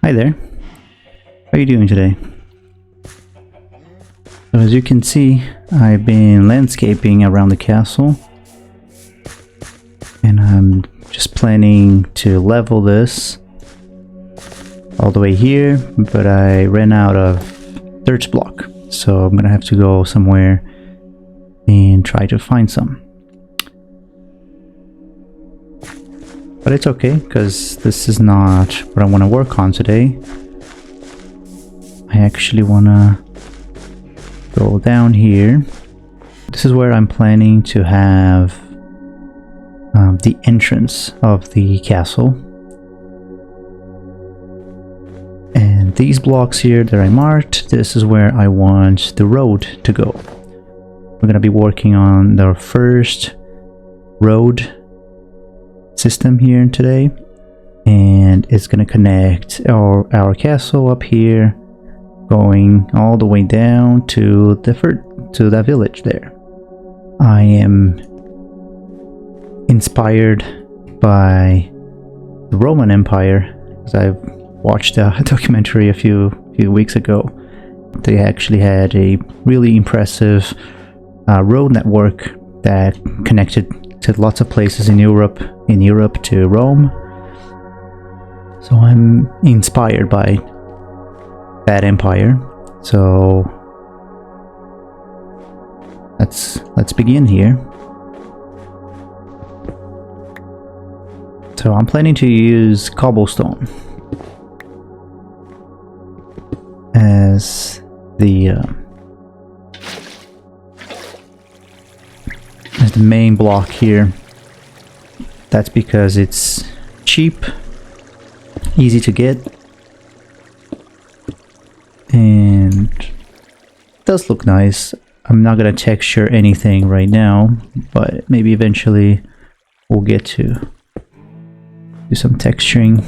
Hi there. How are you doing today? So as you can see, I've been landscaping around the castle. And I'm just planning to level this all the way here, but I ran out of dirt block. So I'm gonna have to go somewhere and try to find some. But it's okay, because this is not what I want to work on today. I actually want to go down here. This is where I'm planning to have the entrance of the castle. And these blocks here that I marked, this is where I want the road to go. We're going to be working on the first road system here today, and it's going to connect our castle up here, going all the way down to that village there. I am inspired by the Roman Empire, because I've watched a documentary a few weeks ago. They actually had a really impressive road network that connected to lots of places in Europe to Rome. So I'm inspired by that empire. So let's begin here. So I'm planning to use cobblestone as the main block here. That's because it's cheap, easy to get, and does look nice. I'm not gonna texture anything right now, but maybe eventually we'll get to do some texturing.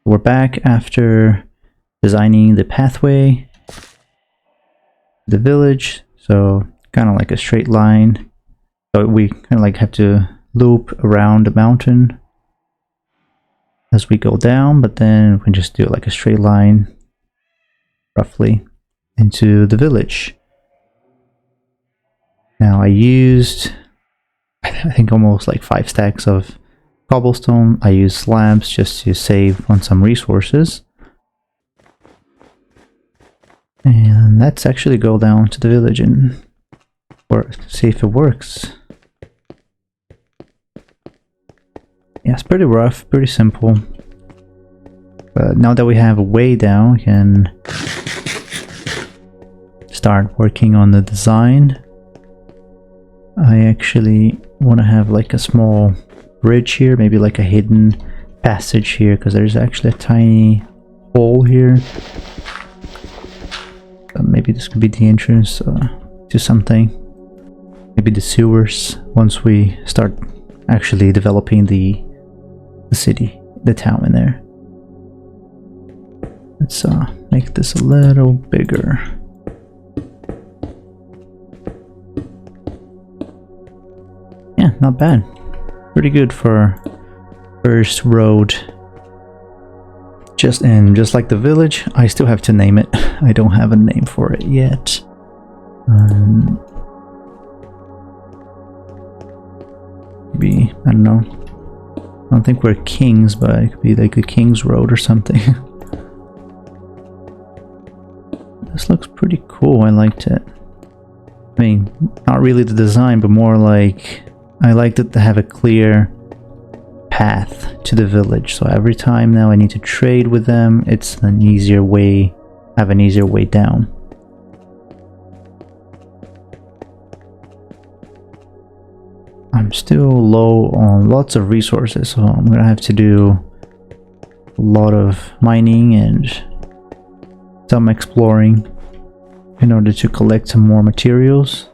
We're back after designing the pathway, the village, so kind of like a straight line. So we kind of like have to loop around the mountain as we go down, but then we can just do like a straight line roughly into the village. Now I used, I think, almost like 5 stacks of cobblestone. I use slabs just to save on some resources. And let's actually go down to the village and see if it works. Yeah, it's pretty rough, pretty simple. But now that we have a way down, we can start working on the design. I actually want to have like a small bridge here, maybe like a hidden passage here, because there's actually a tiny hole here. Maybe this could be the entrance to something. maybe the sewers once we start actually developing the city, the town in there. Let's make this a little bigger. Yeah, not bad. Pretty good for first road. Just like the village, I still have to name it. I don't have a name for it yet. Maybe, I don't know. I don't think we're kings, but it could be like a king's road or something. This looks pretty cool. I liked it. I mean, not really the design, but more like I liked it to have a clear path to the village. So every time now I need to trade with them, it's an easier way, have an easier way down. I'm still low on lots of resources, so I'm gonna have to do a lot of mining and some exploring in order to collect some more materials.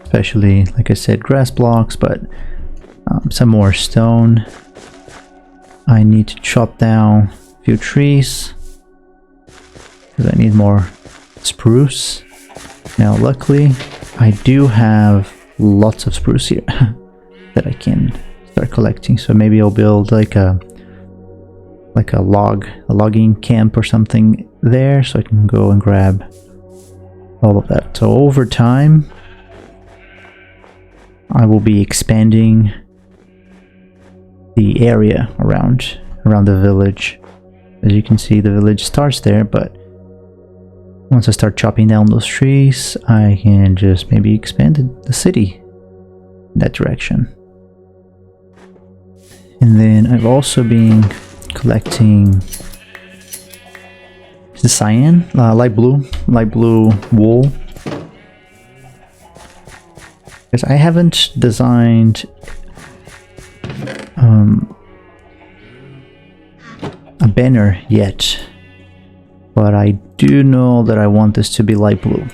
Especially, like I said, grass blocks, but some more stone. I need to chop down a few trees because I need more spruce. Now, luckily, I do have lots of spruce here that I can start collecting. So maybe I'll build like a logging camp or something there, so I can go and grab all of that. So over time, I will be expanding the area around the village. As you can see, the village starts there, but once I start chopping down those trees, I can just maybe expand the city in that direction. And then I've also been collecting the cyan, light blue wool. Because I haven't designed a banner yet, but I do know that I want this to be light blue.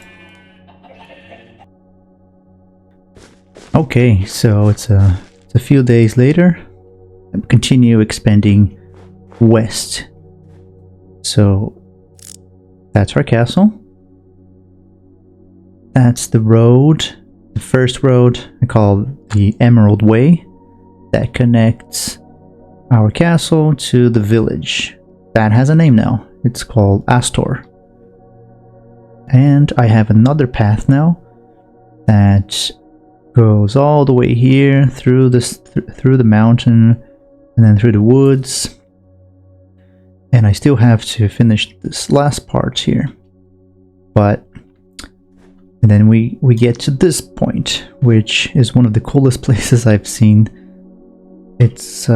Okay, so it's a few days later. I continue expanding west. So that's our castle. That's the road. The first road I call the Emerald Way, that connects our castle to the village. That has a name now. It's called Astor. And I have another path now that goes all the way here through this through the mountain and then through the woods. And I still have to finish this last part here. And then we get to this point, which is one of the coolest places I've seen. It's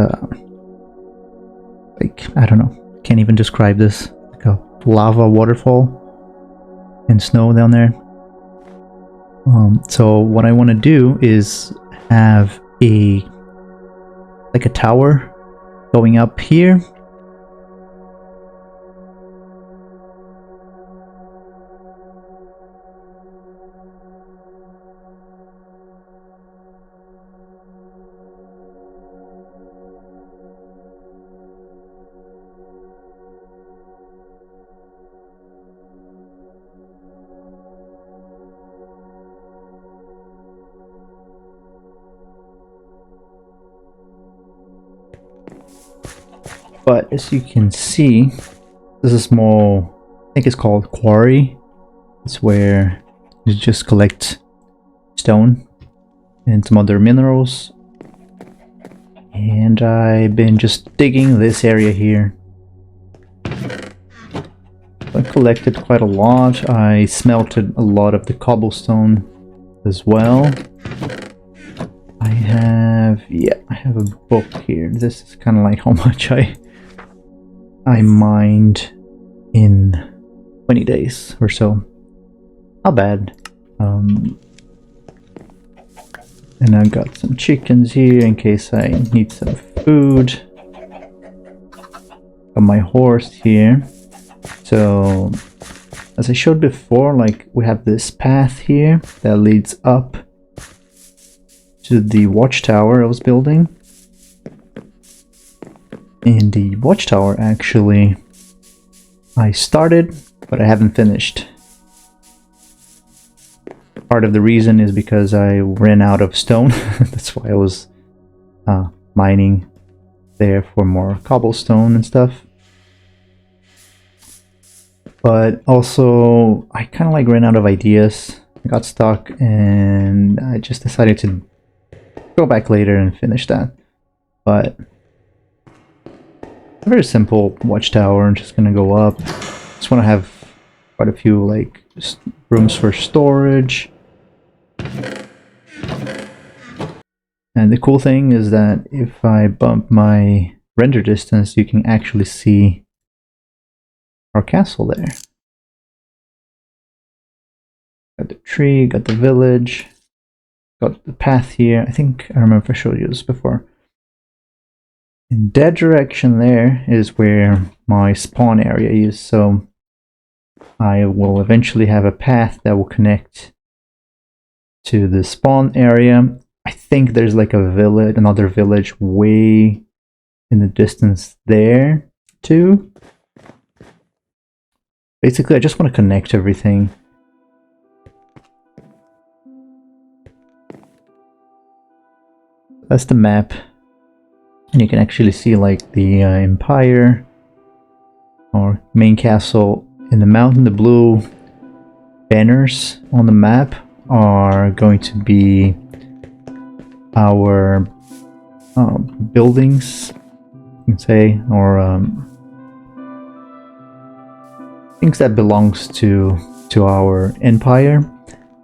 like, I don't know, can't even describe this. Like a lava waterfall and snow down there. So what I want to do is have a tower going up here. But as you can see, this is a small, I think it's called quarry. It's where you just collect stone and some other minerals. And I've been just digging this area here. I collected quite a lot. I smelted a lot of the cobblestone as well. I have a book here. This is kind of like how much I mined in 20 days or so. Not bad. And I've got some chickens here in case I need some food. Got my horse here. So as I showed before, like we have this path here that leads up to the watchtower I was building. And the watchtower, actually, I started, but I haven't finished. Part of the reason is because I ran out of stone. That's why I was mining there for more cobblestone and stuff. But also, I kind of like ran out of ideas. I got stuck and I just decided to go back later and finish that. But a very simple watchtower. I'm just gonna go up. Just want to have quite a few like rooms for storage. And the cool thing is that if I bump my render distance, you can actually see our castle there. Got the tree, got the village, got the path here. I think I remember I showed you this before. In that direction there is where my spawn area is, so I will eventually have a path that will connect to the spawn area. I think there's like a village, another village way in the distance there too. Basically, I just want to connect everything. That's the map. And you can actually see like the empire or main castle in the mountain. The blue banners on the map are going to be our buildings, you can say, or things that belongs to our empire.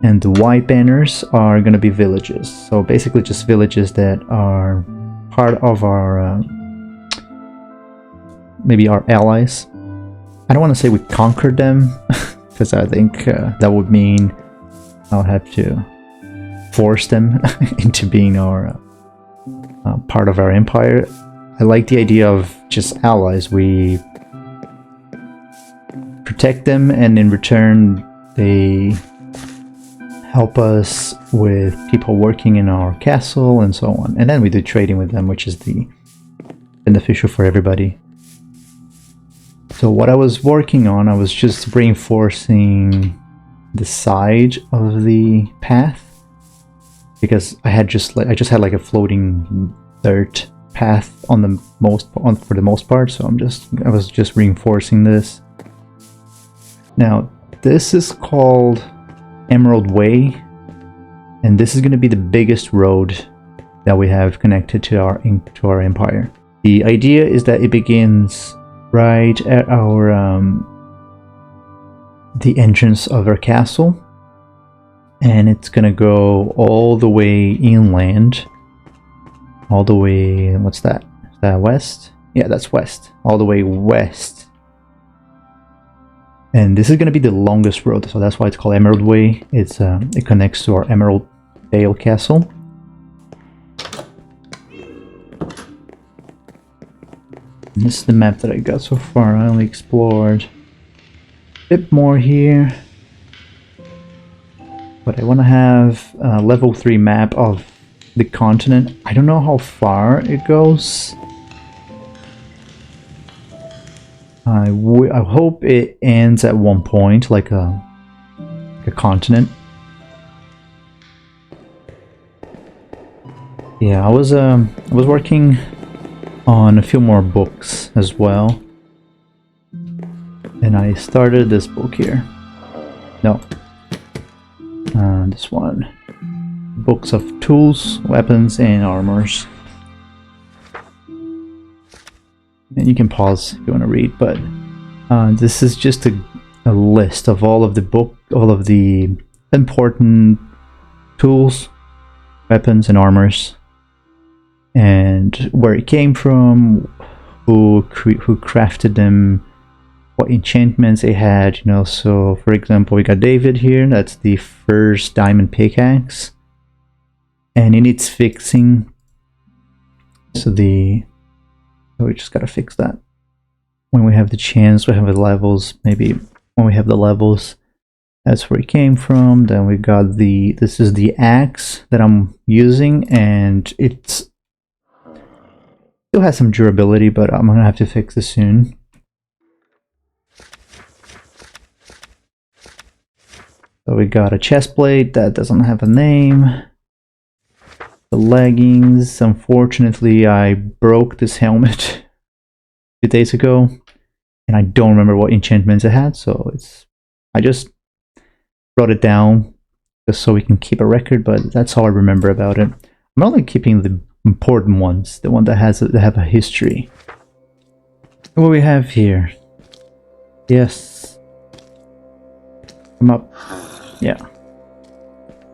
And the white banners are going to be villages. So basically just villages that are part of our maybe our allies. I don't want to say we conquered them because I think that would mean I would have to force them into being our part of our empire. I like the idea of just allies. We protect them and in return they help us with people working in our castle and so on. And then we do trading with them, which is the beneficial for everybody. So what I was working on, I was just reinforcing the side of the path because I just had like a floating dirt path on the for the most part. So I was just reinforcing this. Now this is called Emerald Way, and this is going to be the biggest road that we have connected to our empire. The idea is that it begins right at our the entrance of our castle, and it's going to go all the way inland, all the way, what's that? Is that west? Yeah, that's west. All the way west. And this is going to be the longest road, so that's why it's called Emerald Way. It connects to our Emerald Dale Castle. And this is the map that I got so far. I only explored a bit more here. But I want to have a level 3 map of the continent. I don't know how far it goes. I hope it ends at one point, like a continent. Yeah, I was working on a few more books as well, and I started this book here. No, this one. Books of tools, weapons, and armors. And you can pause if you want to read, but this is just a list of all of the important tools, weapons, and armors, and where it came from, who crafted them, what enchantments they had. You know, so for example, we got David here. That's the first diamond pickaxe, and it needs fixing. So we just gotta fix that when we have the chance. We have the levels, maybe when we have the levels. That's where it came from. Then we got this is the axe that I'm using, and it's still has some durability, but I'm gonna have to fix this soon. So we got a chest plate that doesn't have a name. The leggings, unfortunately I broke this helmet a few days ago, and I don't remember what enchantments it had, so I just wrote it down just so we can keep a record, but that's all I remember about it. I'm only keeping the important ones, the one that have a history. What do we have here? Yes. Come up. Yeah.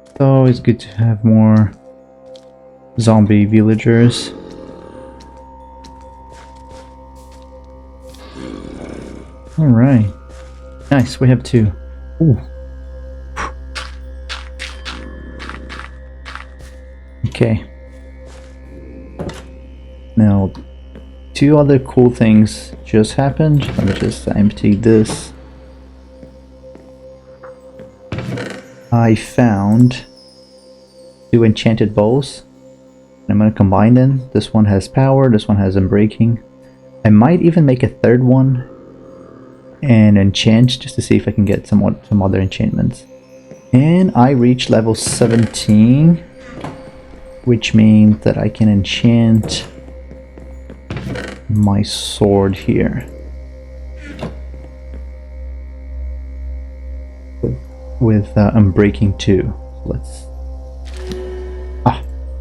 It's always good to have more zombie villagers. Alright. Nice, we have 2. Ooh. Okay. Now, 2 other cool things just happened. Let me just empty this. I found 2 enchanted bowls. I'm going to combine them. This one has power, this one has unbreaking. I might even make a 3rd one and enchant just to see if I can get some other enchantments. And I reached level 17, which means that I can enchant my sword here with unbreaking 2. Let's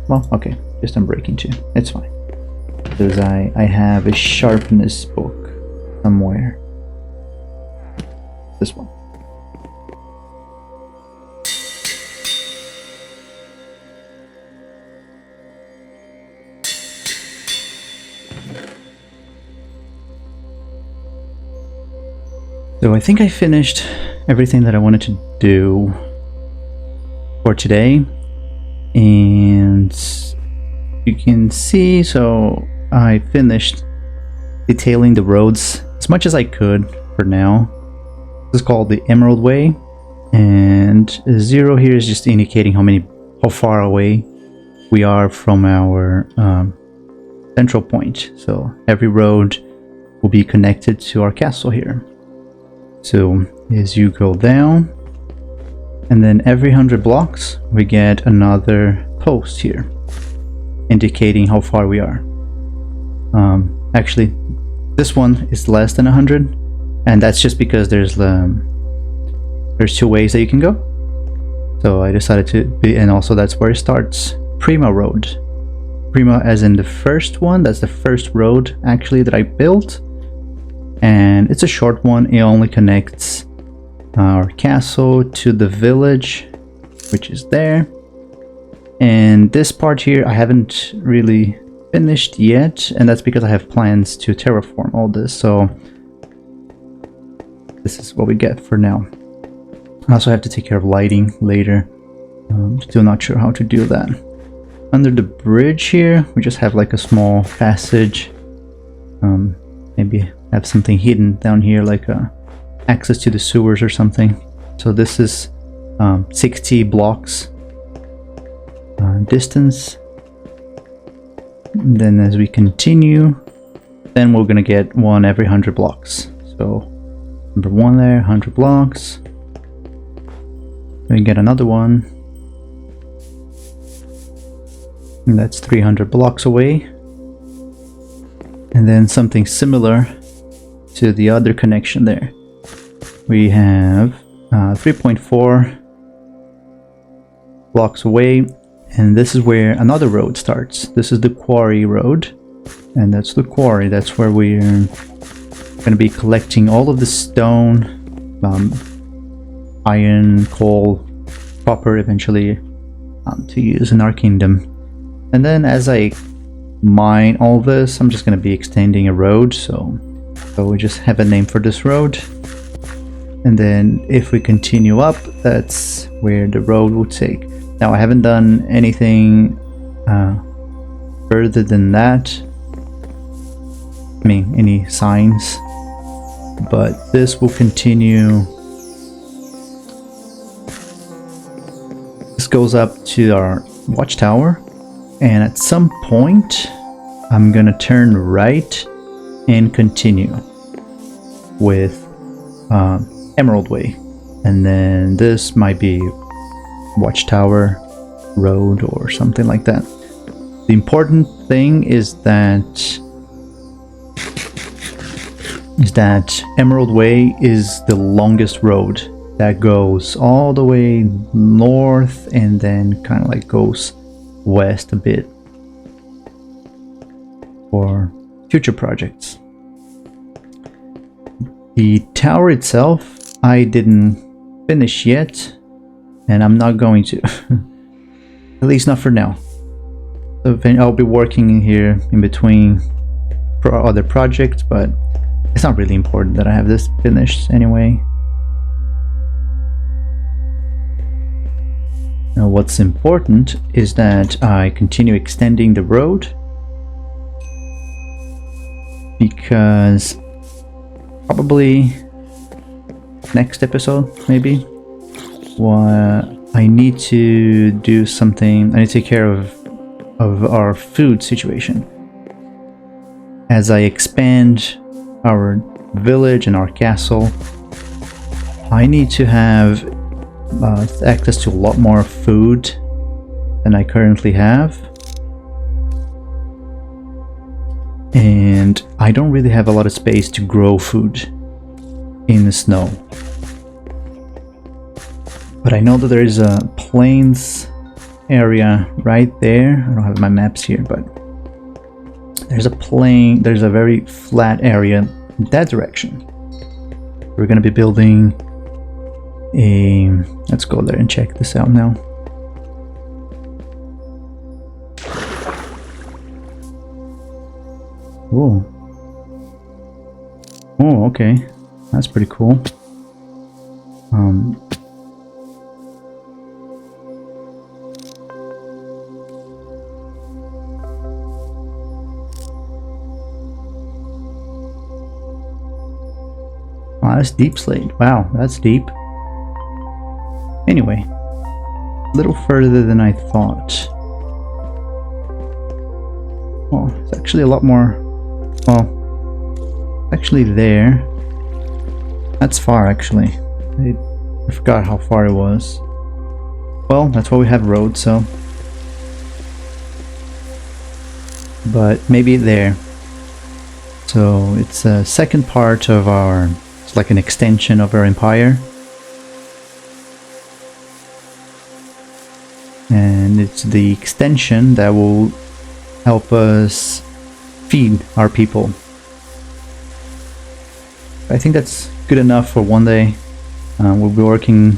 well, okay, just unbreaking 2. It's fine, because I have a sharpness book somewhere. This one. So I think I finished everything that I wanted to do for today, and you can see, so I finished detailing the roads as much as I could for now. This is called the Emerald Way, and 0 here is just indicating how far away we are from our central point. So every road will be connected to our castle here. So as you go down, and then every 100 blocks we get another post here indicating how far we are. Actually, this one is less than 100, and that's just because there's 2 ways that you can go. So I decided to be, and also that's where it starts. Prima Road. Prima as in the first one, that's the first road actually that I built. And it's a short one. It only connects our castle to the village, which is there. And this part here I haven't really finished yet, and that's because I have plans to terraform all this. So this is what we get for now. I also have to take care of lighting later. Still not sure how to do that. Under the bridge here, we just have like a small passage. Maybe have something hidden down here, like access to the sewers or something. So this is 60 blocks distance. And then as we continue, then we're gonna get one every 100 blocks. So number 1 there, 100 blocks. Then we get another one, and that's 300 blocks away. And then something similar to the other connection there. We have 3.4 blocks away, and this is where another road starts. This is the quarry road, and that's the quarry. That's where we're going to be collecting all of the stone, iron, coal, copper eventually, to use in our kingdom. And then as I mine all this, I'm just going to be extending a road, so we just have a name for this road. And then if we continue up, that's where the road will take. Now I haven't done anything further than that, I mean any signs, but this will continue goes up to our watchtower, and at some point I'm gonna turn right and continue with Emerald Way, and then this might be Watchtower Road or something like that. The important thing is that Emerald Way is the longest road that goes all the way north and then kind of like goes west a bit for future projects. The tower itself I didn't finish yet, and I'm not going to. At least not for now. So I'll be working in here in between other projects, but it's not really important that I have this finished anyway. Now what's important is that I continue extending the road, because probably next episode maybe I need to do something. I need to take care of our food situation. As I expand our village and our castle, I need to have access to a lot more food than I currently have. And I don't really have a lot of space to grow food in the snow. But I know that there is a plains area right there. I don't have my maps here, but there's a very flat area in that direction. We're gonna be building a... Let's go there and check this out now. Whoa. Oh, okay. That's pretty cool. Wow, that's deep slate. Wow, that's deep. Anyway, a little further than I thought. Oh, it's actually a lot more... Well, actually there. That's far, actually. I forgot how far it was. Well, that's why we have roads, so... But maybe there. So it's a second part of our... It's like an extension of our empire. And it's the extension that will help us feed our people. I think that's good enough for one day. We'll be working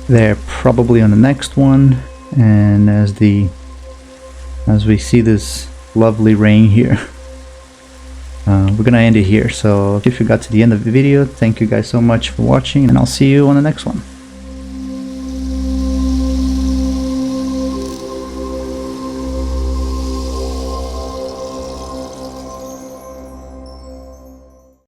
there probably on the next one, and as we see this lovely rain here, we're gonna end it here. So if you got to the end of the video, thank you guys so much for watching, and I'll see you on the next one.